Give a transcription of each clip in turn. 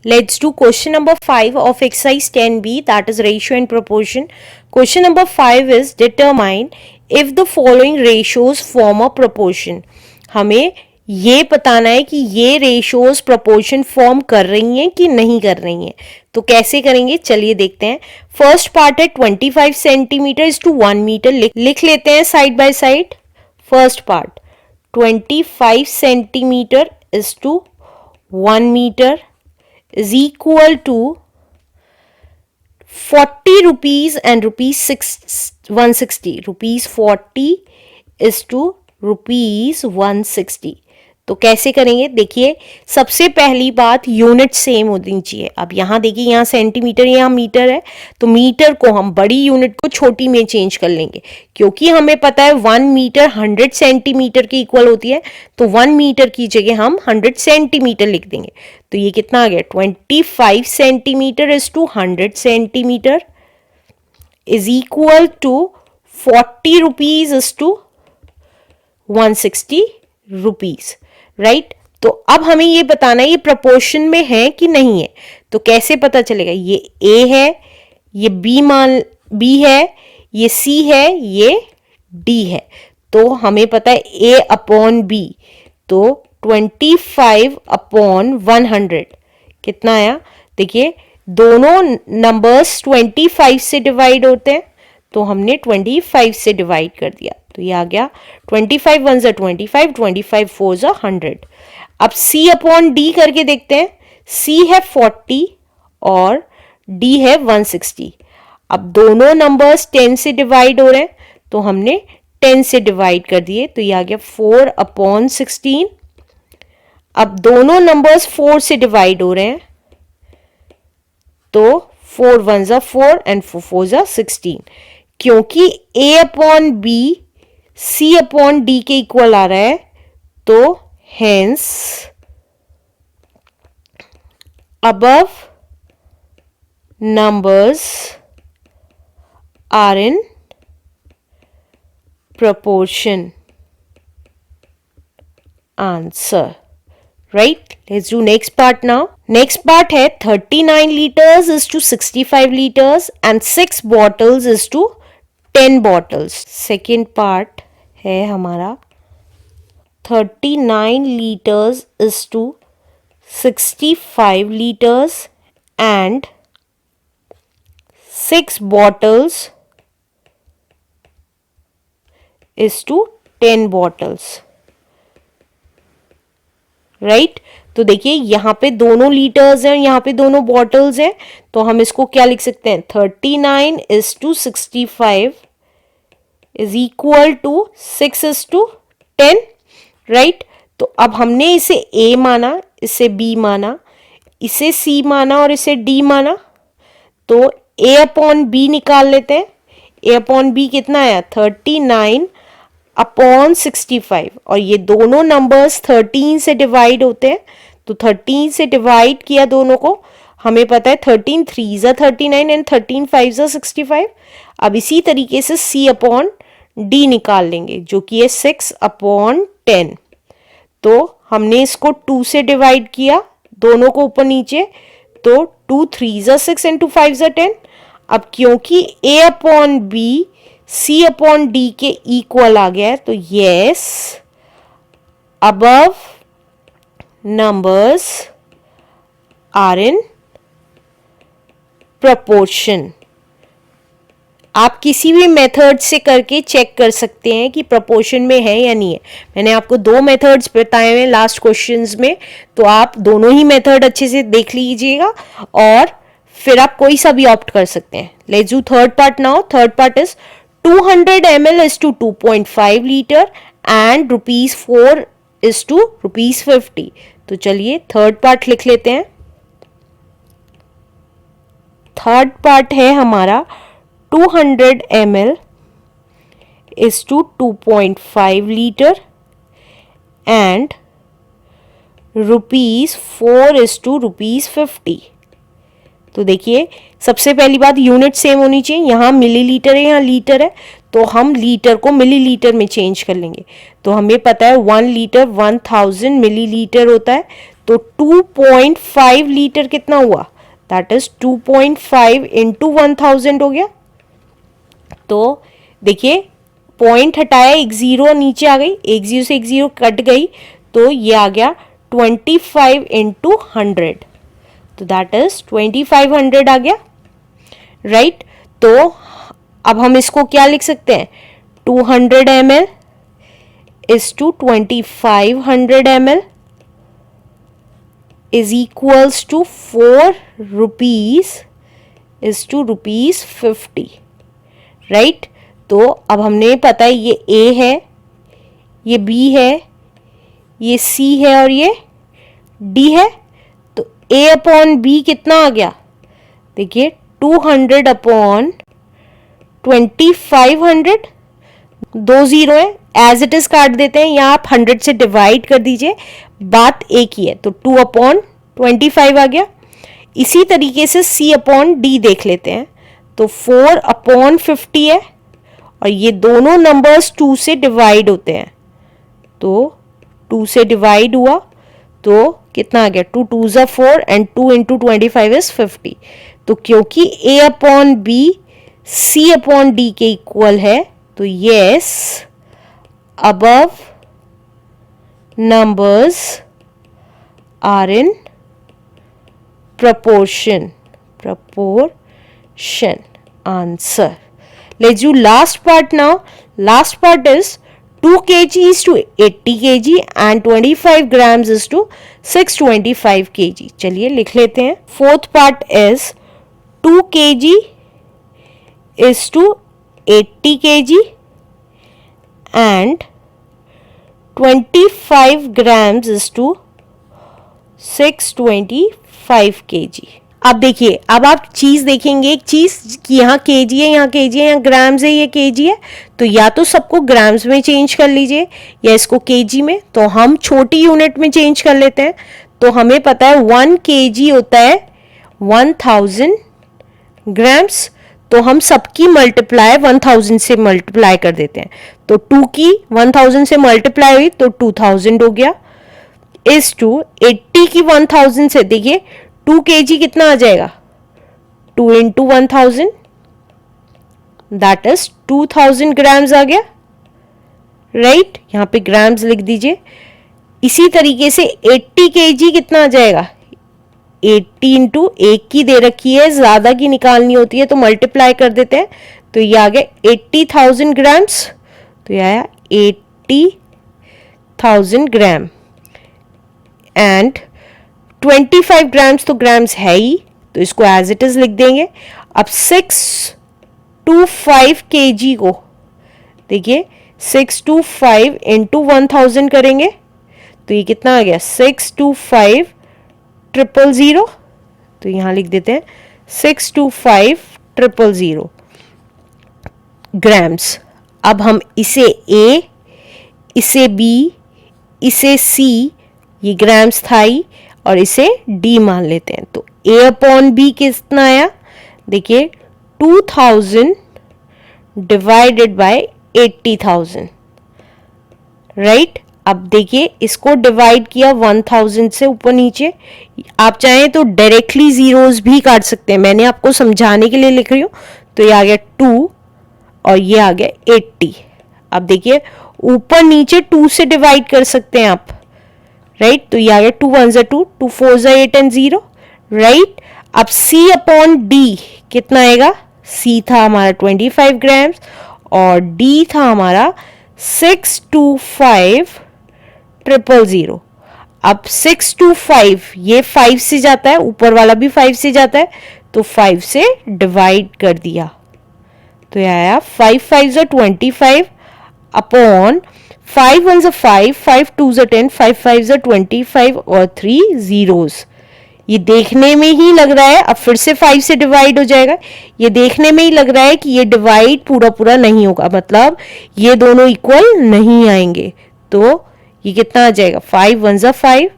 Let's do question number 5 of exercise 10b, that is ratio and proportion. Question number 5 is determine if the following ratios form a proportion. हमें ये बताना है कि ये ratios proportion form कर रही हैं कि नहीं कर रही हैं. तो कैसे करेंगे चलिए देखते हैं. फर्स्ट पार्ट है 25 सेंटीमीटर इज टू 1 मीटर. लिख लेते हैं side by side. First part 25 centimetre is to 1 metre is equal to 40 rupees and rupees 160. Rupees 40 is to rupees 160. तो कैसे करेंगे देखिए. सबसे पहली बात यूनिट सेम होनी चाहिए. अब यहाँ देखिए यहाँ सेंटीमीटर यहाँ मीटर है तो मीटर को हम बड़ी यूनिट को छोटी में चेंज कर लेंगे क्योंकि हमें पता है 1 मीटर 100 सेंटीमीटर के इक्वल होती है. तो 1 मीटर की जगह हम 100 सेंटीमीटर लिख देंगे. तो ये कितना आ गया 25 centimetre is to 100 centimetre is equal to 40 rupees is to 160 rupees. Right. तो अब हमें ये बताना है ये प्रोपोर्शन में है कि नहीं है. तो कैसे पता चलेगा. ये ए है, ये बी है, ये सी है, ये डी है. तो हमें पता है ए अपॉन बी. तो 25 अपॉन 100 कितना आया. देखिए दोनों नंबर्स 25 से डिवाइड होते हैं तो हमने 25 से डिवाइड कर दिया. तो ये आ गया 25 1 ज़ा 25, 25 4 ज़ा 100. अब C अपॉन डी करके देखते हैं. C है 40 और D है 160. अब दोनों नंबर्स 10 से डिवाइड हो रहे हैं तो हमने 10 से डिवाइड कर दिए. तो ये आ गया 4 अपॉन 16. अब दोनों नंबर्स 4 से डिवाइड हो रहे हैं तो 4 1 ज़ा 4 एंड 4 4 ज़ा 16. क्योंकि A upon B C upon D के इक्वल आ रहा है तो hence above numbers are in proportion. Answer. Right. Let's do next part now. Next part है 39 liters is to 65 liters and 6 bottles is to 10 bottles. Second part है हमारा 39 liters is to 65 liters and 6 bottles is to 10 bottles. Right. तो देखिए यहाँ पे दोनों litres हैं, यहाँ पे दोनों बॉटल्स हैं तो हम इसको क्या लिख सकते हैं 39 is to 65 is equal to 6 is to 10. Right. तो अब हमने इसे A माना, इसे B माना, इसे C माना और इसे D माना. तो A अपॉन B निकाल लेते हैं. A अपॉन B कितना आया 39 अपॉन 65 और ये दोनों नंबर्स 13 से डिवाइड होते हैं तो 13 से डिवाइड किया दोनों को. हमें पता है 13 3 ज़ा 39 एंड 13 5 ज़ा 65. अब इसी तरीके से C अपॉन D निकाल लेंगे जो कि है 6 अपॉन 10. तो हमने इसको 2 से डिवाइड किया दोनों को ऊपर नीचे तो 2 3 ज़ा 6 एंड 2 5 ज़ा 10. अब क्योंकि A upon B C upon D के इक्वल आ गया है तो yes above numbers are in proportion. आप किसी भी मेथड से करके चेक कर सकते हैं कि प्रोपोर्शन में है या नहीं है. मैंने आपको 2 मेथड्स बताए हुए लास्ट क्वेश्चंस में तो आप दोनों ही मेथड अच्छे से देख लीजिएगा और फिर आप कोई सा भी ऑप्ट कर सकते हैं. Let's do third part now. Third part is 200 ml is to 2.5 liter and rupees 4 is to rupees 50. तो चलिए थर्ड पार्ट लिख लेते हैं. थर्ड पार्ट है हमारा 200 ml is to 2.5 liter and rupees 4 is to rupees 50. तो देखिए सबसे पहली बात यूनिट सेम होनी चाहिए. यहाँ मिलीलीटर है यहाँ लीटर है तो हम लीटर को मिलीलीटर में चेंज कर लेंगे. तो हमें पता है 1 लीटर 1000 मिलीलीटर होता है तो 2.5 लीटर कितना हुआ, दैट इज 2.5 इंटू 1000 हो गया। तो देखिए पॉइंट हटाया, एक जीरो नीचे आ गई, एक जीरो से एक जीरो कट गई, तो ये आ गया 25 इंटू 100, तो दैट इज 2500 आ गया, राइट। तो अब हम इसको क्या लिख सकते हैं, 200 ml is to 2500 ml is equals to 4 rupees is to ₹50, right. तो अब हमने पता है ये A है, ये B है, ये C है और ये D है। तो A अपॉन B कितना आ गया, देखिए 200 अपॉन 2500, 2 जीरो है, एज इट इज काट देते हैं, या आप 100 से डिवाइड कर दीजिए, बात एक ही है। तो 2 अपॉन 25 आ गया। इसी तरीके से C अपॉन D देख लेते हैं, तो 4 अपॉन 50 है, और ये दोनों नंबर्स 2 से डिवाइड होते हैं, तो 2 से डिवाइड हुआ तो कितना आ गया, 2 2s are 4 and 2 into 25 is 50। तो क्योंकि A upon B C upon D के इक्वल है, तो yes above numbers are in proportion answer. Let's do last part now. Last part is 2 kg is to 80 kg and 25 grams is to 625 kg. चलिए लिख लेते हैं। Fourth part is 2 kg is to 80 kg and 25 grams is to 625 kg. अब देखिए, अब आप चीज देखेंगे एक चीज कि यहाँ केजी है, यहाँ केजी है, यहाँ ग्राम्स है, ये केजी है, तो या तो सबको ग्राम्स में चेंज कर लीजिए या इसको केजी में। तो हम छोटी यूनिट में चेंज कर लेते हैं। तो हमें पता है 1 केजी होता है 1000 ग्राम्स, तो हम सबकी मल्टीप्लाई 1000 से मल्टीप्लाई कर देते हैं। तो 2 की 1000 से मल्टीप्लाई हुई तो 2000 हो गया, इज टू 80 की 1000 से, देखिए 2 kg कितना आ जाएगा, 2 इंटू 1000 दैट इज 2000 ग्राम्स आ गया, राइट। यहाँ पे ग्राम्स लिख दीजिए। इसी तरीके से 80 kg कितना आ जाएगा, 80 इंटू एक की दे रखी है, ज्यादा की निकालनी होती है तो मल्टीप्लाई कर देते हैं, तो ये आ गया 80,000 ग्राम्स, तो ये आया 80,000 ग्राम एंड 25 ग्राम्स तो ग्राम्स है ही, तो इसको एज इट इज लिख देंगे। अब 625 kg को देखिए 625 इंटू 1000 करेंगे तो ये कितना आ गया 625 000, तो यहां लिख देते हैं 625 000 ग्राम्स। अब हम इसे A, इसे B, इसे C, ये ग्राम्स था ही, और इसे D मान लेते हैं। तो A अपॉन B कितना आया, देखिए 2000 डिवाइडेड बाय 80,000, राइट। अब देखिए इसको डिवाइड किया 1000 से ऊपर नीचे, आप चाहें तो डायरेक्टली जीरोस भी काट सकते हैं, मैंने आपको समझाने के लिए लिख रही हूँ। तो ये आ गया 2 और ये आ गया 80। अब देखिए ऊपर नीचे 2 से डिवाइड कर सकते हैं आप, राइट। तो ये आ गया 2 1 2, 2 4 8 एंड 0, राइट। अब C अपॉन D कितना आएगा, C था हमारा 25 ग्राम्स और D था हमारा 625 000। अब 625 ये 5 से जाता है, ऊपर वाला भी 5 से जाता है, तो 5 से डिवाइड कर दिया, तो ये आया 5 5 25 अपॉन 5 1 5, 5 2 10, 5 5 25 और 3 zeros। ये देखने में ही लग रहा है, अब फिर से 5 से डिवाइड हो जाएगा, ये देखने में ही लग रहा है कि ये डिवाइड पूरा पूरा नहीं होगा, मतलब ये दोनों इक्वल नहीं आएंगे। तो ये कितना आ जाएगा 5 1 5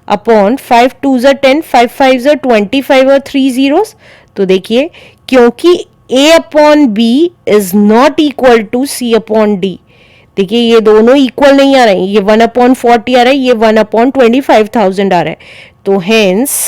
अपॉन 5 2 10, 5 5 25 और 3 zeros। तो देखिए क्योंकि A upon B is not equal to C upon D, देखिए ये दोनों इक्वल नहीं आ रहे हैं, ये 1/40 आ रहा है, ये 1/25,000 आ रहा है. तो hence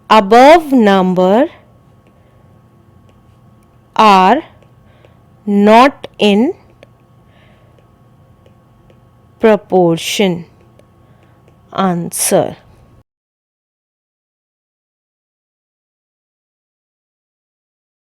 above number are not in proportion. Answer.